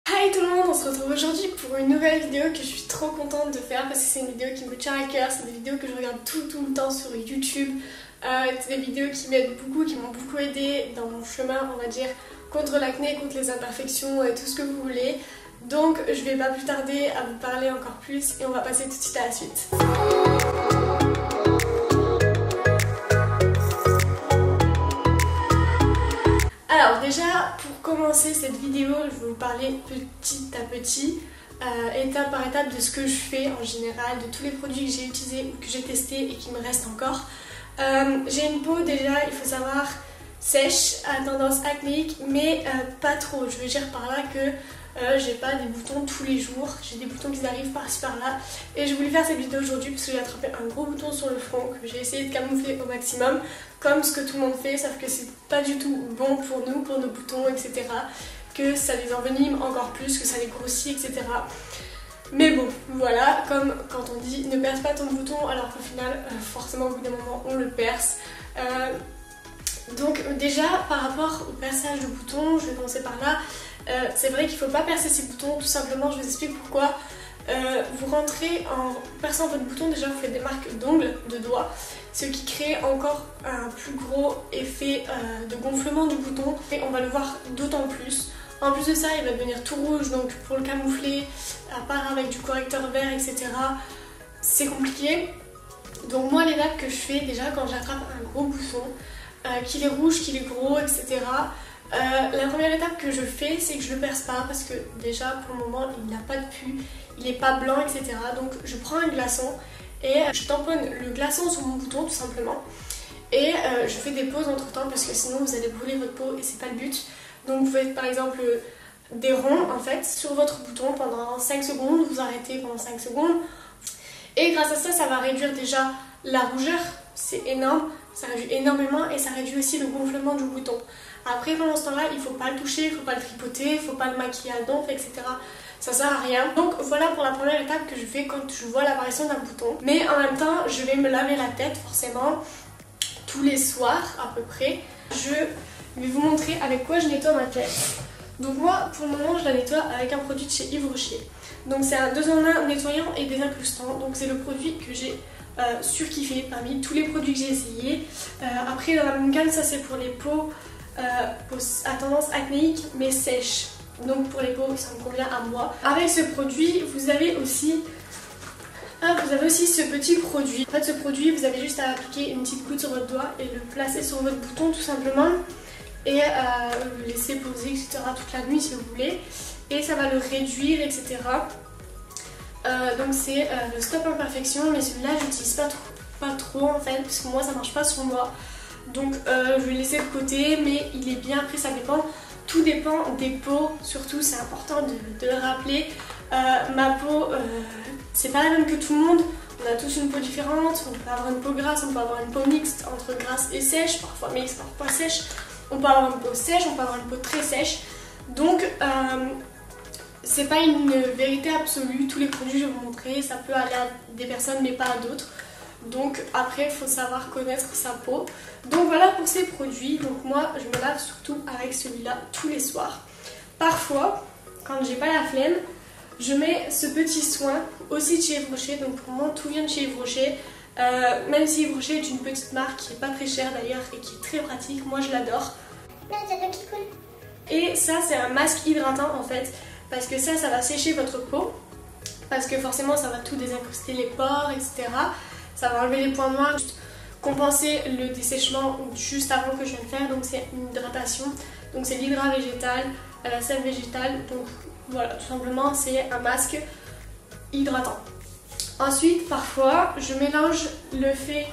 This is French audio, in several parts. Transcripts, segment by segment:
Hi tout le monde, on se retrouve aujourd'hui pour une nouvelle vidéo que je suis trop contente de faire parce que c'est une vidéo qui me tient à cœur, c'est des vidéos que je regarde tout le temps sur YouTube, c'est des vidéos qui m'aident beaucoup, qui m'ont beaucoup aidé dans mon chemin, on va dire, contre l'acné, contre les imperfections et tout ce que vous voulez. Donc je vais pas plus tarder à vous parler encore plus et on va passer tout de suite à la suite. Alors déjà, pour commencer cette vidéo, je vais vous parler petit à petit, étape par étape de ce que je fais en général, de tous les produits que j'ai utilisés ou que j'ai testés et qui me restent encore. J'ai une peau déjà, il faut savoir, sèche, à tendance acnéique, mais pas trop. Je veux dire par là que j'ai pas des boutons tous les jours, j'ai des boutons qui arrivent par-ci par-là. Et je voulais faire cette vidéo aujourd'hui parce que j'ai attrapé un gros bouton sur le front que j'ai essayé de camoufler au maximum, comme ce que tout le monde fait, sauf que c'est pas du tout bon pour nous, pour nos boutons, etc. Que ça les envenime encore plus, que ça les grossit, etc. Mais bon, voilà, comme quand on dit ne perce pas ton bouton, alors qu'au final, forcément au bout d'un moment, on le perce. Donc déjà, par rapport au perçage de boutons, je vais commencer par là. C'est vrai qu'il ne faut pas percer ses boutons, tout simplement, je vous explique pourquoi. Vous rentrez en perçant votre bouton, déjà vous faites des marques d'ongles, de doigts, ce qui crée encore un plus gros effet de gonflement du bouton et on va le voir d'autant plus. En plus de ça, il va devenir tout rouge, donc pour le camoufler, à part avec du correcteur vert, etc., c'est compliqué. Donc moi, l'étape que je fais déjà quand j'attrape un gros bouton, qu'il est rouge, qu'il est gros, etc., la première étape que je fais, c'est que je le perce pas parce que déjà pour le moment il n'a pas de pus, il n'est pas blanc, etc. Donc je prends un glaçon et je tamponne le glaçon sur mon bouton tout simplement. Et je fais des pauses entre temps parce que sinon vous allez brûler votre peau et c'est pas le but. Donc vous faites par exemple des ronds en fait sur votre bouton pendant 5 secondes, vous arrêtez pendant 5 secondes. Et grâce à ça, ça va réduire déjà la rougeur, c'est énorme, ça réduit énormément et ça réduit aussi le gonflement du bouton. Après pendant ce temps-là, il ne faut pas le toucher, il ne faut pas le tripoter, il ne faut pas le maquiller à donf, etc. Ça sert à rien. Donc voilà pour la première étape que je fais quand je vois l'apparition d'un bouton. Mais en même temps, je vais me laver la tête forcément tous les soirs à peu près. Je vais vous montrer avec quoi je nettoie ma tête. Donc moi, pour le moment, je la nettoie avec un produit de chez Yves Rocher. Donc c'est un 2 en 1 nettoyant et désincrustant. Donc c'est le produit que j'ai surkiffé parmi tous les produits que j'ai essayés. Après dans la même gamme, ça c'est pour les peaux à tendance acnéique mais sèche. Donc pour les peaux, ça me convient à moi. Avec ce produit, vous avez aussi ce petit produit. En fait ce produit, vous avez juste à appliquer une petite goutte sur votre doigt et le placer sur votre bouton tout simplement. Et le laisser poser, etc. toute la nuit si vous voulez. Et ça va le réduire, etc. Donc c'est le Stop Imperfection, mais celui-là j'utilise pas trop en fait, parce que moi ça marche pas sur moi. Donc je vais le laisser de côté, mais il est bien. Après ça dépend, tout dépend des peaux, surtout c'est important de le rappeler. Ma peau, c'est pas la même que tout le monde. On a tous une peau différente, on peut avoir une peau grasse, on peut avoir une peau mixte entre grasse et sèche, parfois mixte, parfois sèche. On peut avoir une peau sèche, on peut avoir une peau très sèche. Donc c'est pas une vérité absolue, tous les produits je vais vous montrer, ça peut aller à des personnes mais pas à d'autres. Donc après il faut savoir connaître sa peau. Donc voilà pour ces produits. Donc moi je me lave surtout avec celui-là tous les soirs. Parfois, quand j'ai pas la flemme, je mets ce petit soin aussi de chez Yves Rocher. Donc pour moi tout vient de chez Yves Rocher. Même si Yves Rocher est une petite marque qui est pas très chère d'ailleurs et qui est très pratique, moi je l'adore. Et ça c'est un masque hydratant en fait, parce que ça va sécher votre peau, parce que forcément ça va tout désincruster les pores, etc. Ça va enlever les points noirs, juste compenser le dessèchement juste avant que je viens de faire. Donc c'est une hydratation, donc c'est l'hydra végétal, la sève végétale. Donc voilà, tout simplement c'est un masque hydratant. Ensuite, parfois, je mélange le fait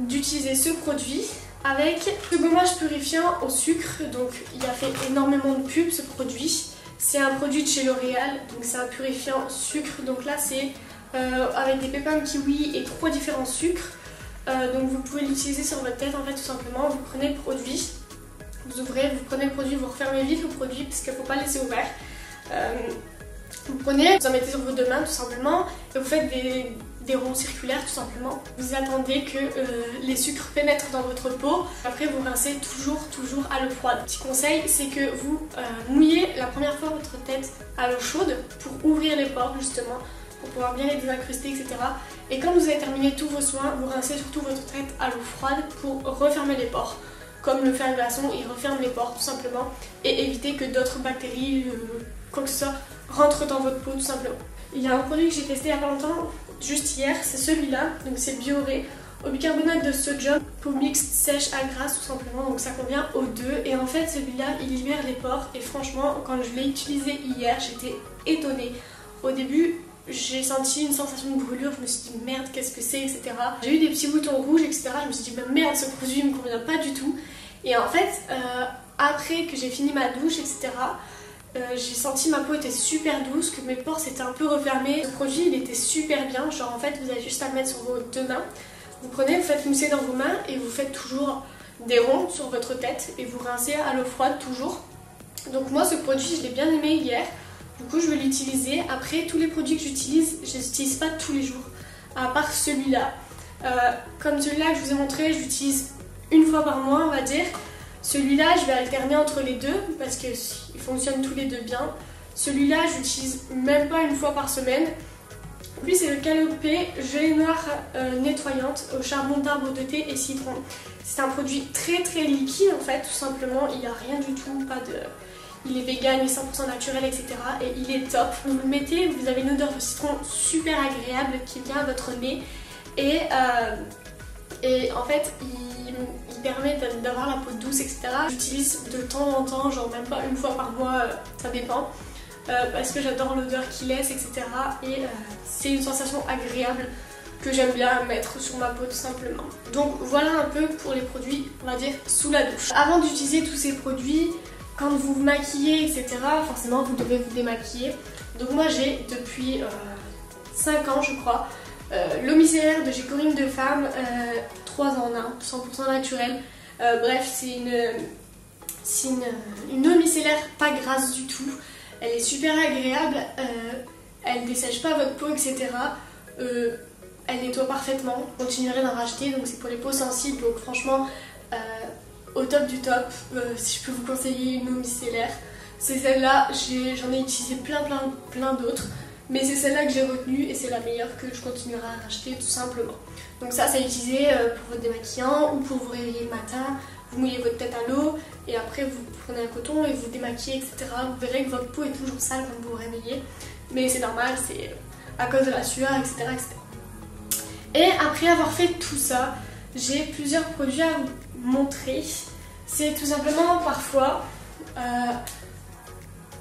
d'utiliser ce produit avec le gommage purifiant au sucre. Donc, il a fait énormément de pub ce produit. C'est un produit de chez L'Oréal, donc c'est un purifiant sucre. Donc là, c'est avec des pépins de kiwi et 3 différents sucres. Donc vous pouvez l'utiliser sur votre tête en fait, tout simplement. Vous prenez le produit, vous ouvrez, vous prenez le produit, vous refermez vite le produit parce qu'il ne faut pas le laisser ouvert. Vous prenez, vous en mettez sur vos 2 mains tout simplement et vous faites des ronds circulaires tout simplement. Vous attendez que les sucres pénètrent dans votre peau. Après vous rincez toujours à l'eau froide. Petit conseil, c'est que vous mouillez la première fois votre tête à l'eau chaude pour ouvrir les pores justement, pour pouvoir bien les désincruster, etc. Et quand vous avez terminé tous vos soins, vous rincez surtout votre tête à l'eau froide pour refermer les pores. Comme le fait un glaçon, il referme les pores tout simplement et éviter que d'autres bactéries, quoi que ce soit, rentrent dans votre peau tout simplement. Il y a un produit que j'ai testé il y a pas longtemps, juste hier, c'est celui-là, donc c'est Bioré, au bicarbonate de sodium, peau mixte, sèche à grasse tout simplement, donc ça convient aux deux. Et en fait celui-là, il libère les pores et franchement, quand je l'ai utilisé hier, j'étais étonnée. Au début, j'ai senti une sensation de brûlure, je me suis dit merde qu'est-ce que c'est, etc. J'ai eu des petits boutons rouges, etc. Je me suis dit merde ce produit ne me convient pas du tout. Et en fait, après que j'ai fini ma douche, etc., j'ai senti ma peau était super douce, que mes pores s'étaient un peu refermés. Ce produit il était super bien, genre en fait vous avez juste à le mettre sur vos deux mains. Vous prenez, vous faites mousser dans vos mains et vous faites toujours des ronds sur votre tête et vous rincez à l'eau froide toujours. Donc moi ce produit je l'ai bien aimé hier. Du coup je vais l'utiliser. Après tous les produits que j'utilise, je les utilise pas tous les jours, à part celui-là. Comme celui-là que je vous ai montré, je l'utilise une fois par mois on va dire. Celui-là je vais alterner entre les deux parce qu'ils fonctionnent tous les deux bien. Celui-là j'utilise même pas une fois par semaine. Lui c'est le Calopé gelée noire nettoyante au charbon d'arbre de thé et citron. C'est un produit très liquide en fait, tout simplement, il n'y a rien du tout, pas de... Il est vegan, il est 100% naturel, etc. Et il est top. Vous le mettez, vous avez une odeur de citron super agréable qui vient à votre nez. Et en fait, il permet d'avoir la peau douce, etc. J'utilise de temps en temps, genre même pas une fois par mois, ça dépend. Parce que j'adore l'odeur qu'il laisse, etc. Et c'est une sensation agréable que j'aime bien mettre sur ma peau tout simplement. Donc voilà un peu pour les produits, on va dire, sous la douche. Avant d'utiliser tous ces produits, quand vous vous maquillez, etc., forcément vous devez vous démaquiller. Donc moi j'ai depuis 5 ans je crois l'eau micellaire de chez Corinne de Femme, 3 en 1, 100% naturel. Bref, c'est une eau micellaire pas grasse du tout. Elle est super agréable, elle dessèche pas votre peau, etc. Elle nettoie parfaitement. Je continuerai d'en racheter, donc c'est pour les peaux sensibles. Donc franchement, au top du top, si je peux vous conseiller une eau micellaire, c'est celle-là. J'en ai utilisé plein d'autres. Mais c'est celle-là que j'ai retenue et c'est la meilleure que je continuerai à racheter tout simplement. Donc ça c'est utilisé pour votre démaquillant ou pour vous réveiller le matin. Vous mouillez votre tête à l'eau et après vous prenez un coton et vous démaquillez, etc. Vous verrez que votre peau est toujours sale quand vous vous réveillez. Mais c'est normal, c'est à cause de la sueur, etc., etc. Et après avoir fait tout ça, j'ai plusieurs produits à vous montrer. C'est tout simplement parfois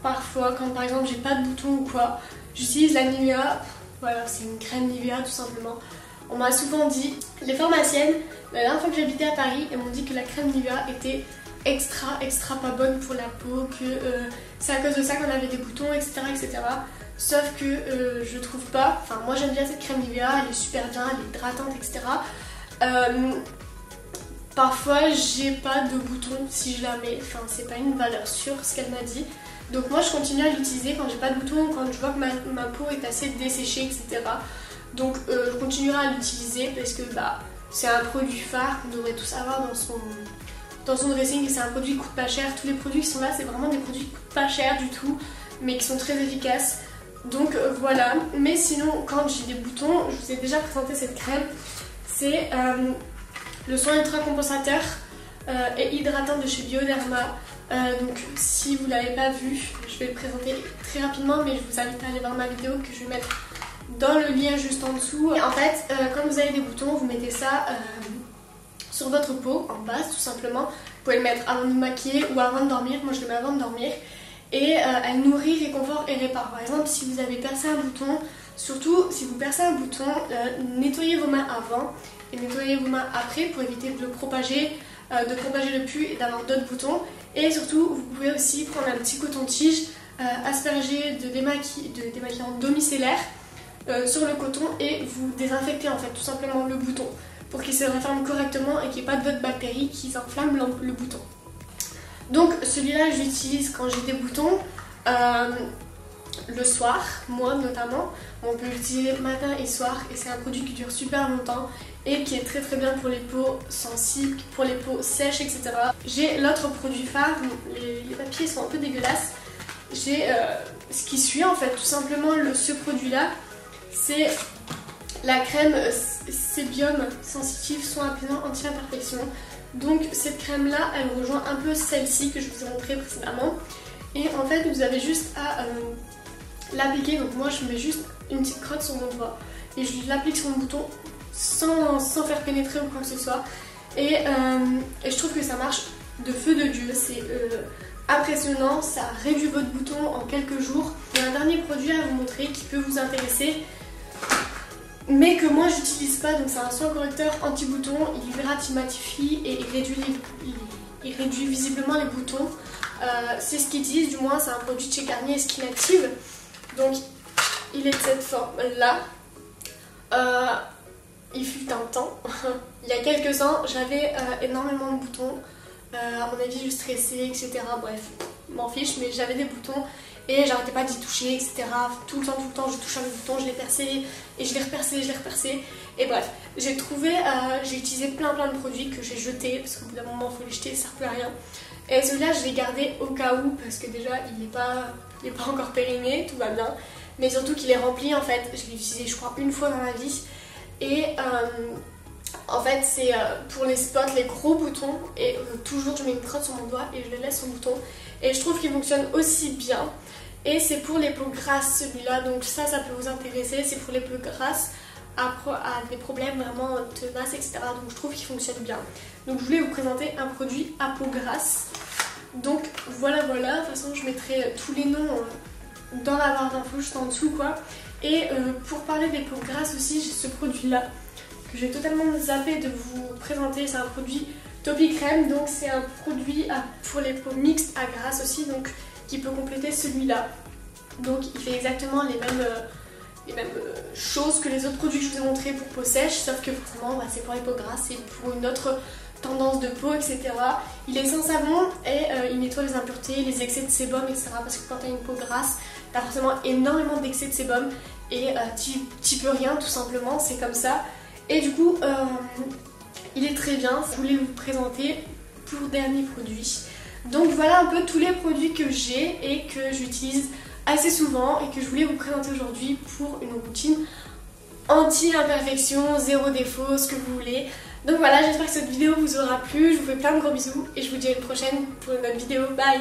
quand par exemple j'ai pas de boutons ou quoi, j'utilise la Nivea. Voilà, c'est une crème Nivea tout simplement. On m'a souvent dit, les pharmaciennes, la dernière fois que j'habitais à Paris, elles m'ont dit que la crème Nivea était extra pas bonne pour la peau, que c'est à cause de ça qu'on avait des boutons, etc., etc. Sauf que je trouve pas, enfin moi j'aime bien cette crème Nivea, elle est super bien, elle est hydratante, etc. Parfois j'ai pas de boutons si je la mets, enfin c'est pas une valeur sûre ce qu'elle m'a dit. Donc moi je continue à l'utiliser quand j'ai pas de boutons, quand je vois que ma peau est assez desséchée, etc. Donc je continuerai à l'utiliser parce que c'est un produit phare qu'on devrait tous avoir dans son dressing et c'est un produit qui coûte pas cher. Tous les produits qui sont là c'est vraiment des produits qui coûtent pas cher du tout mais qui sont très efficaces. Donc voilà, mais sinon quand j'ai des boutons, je vous ai déjà présenté cette crème, c'est le soin ultra compensateur et hydratant de chez Bioderma. Donc si vous ne l'avez pas vu, je vais le présenter très rapidement mais je vous invite à aller voir ma vidéo que je vais mettre dans le lien juste en dessous. Et en fait, quand vous avez des boutons, vous mettez ça sur votre peau, en base tout simplement. Vous pouvez le mettre avant de vous maquiller ou avant de dormir, moi je le mets avant de dormir. Et elle nourrit, réconforte et répare. Par exemple, si vous avez percé un bouton, surtout si vous percez un bouton, nettoyez vos mains avant et nettoyez vos mains après pour éviter de propager le pus et d'avoir d'autres boutons. Et surtout, vous pouvez aussi prendre un petit coton-tige, asperger de démaquillant d'eau micellaire sur le coton et vous désinfectez en fait tout simplement le bouton pour qu'il se referme correctement et qu'il n'y ait pas d'autres bactéries qui enflamment le bouton. Donc celui-là j'utilise quand j'ai des boutons. le soir, moi notamment. On peut l'utiliser matin et soir et c'est un produit qui dure super longtemps et qui est très très bien pour les peaux sensibles, pour les peaux sèches, etc. J'ai l'autre produit phare, les papiers sont un peu dégueulasses. J'ai ce qui suit en fait, tout simplement ce produit là, c'est la crème Sébium Sensitive Soin Apaisant Anti-Imperfection. Donc cette crème là, elle rejoint un peu celle-ci que je vous ai montré précédemment. Et en fait vous avez juste à l'appliquer, donc moi je mets juste une petite crotte sur mon doigt et je l'applique sur mon bouton sans faire pénétrer ou quoi que ce soit. Et je trouve que ça marche de feu de Dieu, c'est impressionnant, ça réduit votre bouton en quelques jours. Il y a un dernier produit à vous montrer qui peut vous intéresser, mais que moi j'utilise pas, donc c'est un soin correcteur anti-bouton, il hydrate, il matifie et il réduit visiblement les boutons. C'est ce qu'ils disent, du moins c'est un produit de chez Garnier Skin Active. Donc il est de cette forme là. Il fut un temps, il y a quelques ans, j'avais énormément de boutons. À mon avis je stressais, etc. Bref, m'en fiche, mais j'avais des boutons et j'arrêtais pas d'y toucher, etc. Tout le temps, je touchais un bouton, je l'ai percé et je l'ai repercé. Et bref, j'ai utilisé plein de produits que j'ai jetés parce qu'au bout d'un moment il faut les jeter, ça sert plus à rien. Et celui-là je l'ai gardé au cas où parce que déjà il n'est pas encore périmé, tout va bien. Mais surtout qu'il est rempli en fait, je l'ai utilisé je crois une fois dans ma vie. Et en fait c'est pour les spots, les gros boutons. Et toujours je mets une crotte sur mon doigt et je le laisse sur le bouton. Et je trouve qu'il fonctionne aussi bien. Et c'est pour les peaux grasses celui-là, donc ça peut vous intéresser. C'est pour les peaux grasses à des problèmes vraiment tenaces, etc. Donc je trouve qu'il fonctionne bien. Donc je voulais vous présenter un produit à peau grasse. Donc voilà, de toute façon je mettrai tous les noms dans la barre d'infos juste en dessous quoi. Et pour parler des peaux grasses aussi, j'ai ce produit là que j'ai totalement zappé de vous présenter. C'est un produit Topi Crème, donc c'est un produit pour les peaux mixtes à grasse aussi, donc qui peut compléter celui-là. Donc il fait exactement les mêmes choses que les autres produits que je vous ai montrés pour peau sèche, sauf que forcément c'est pour les peaux grasses, c'est pour une autre tendance de peau, etc. Il est sans savon et il nettoie les impuretés, les excès de sébum, etc. Parce que quand tu as une peau grasse, tu as forcément énormément d'excès de sébum et tu peux rien tout simplement, c'est comme ça. Et du coup, il est très bien, je voulais vous présenter pour dernier produit. Donc voilà un peu tous les produits que j'ai et que j'utilise assez souvent et que je voulais vous présenter aujourd'hui pour une routine anti-imperfection, zéro défaut, ce que vous voulez. Donc voilà, j'espère que cette vidéo vous aura plu, je vous fais plein de gros bisous et je vous dis à une prochaine pour une autre vidéo, bye.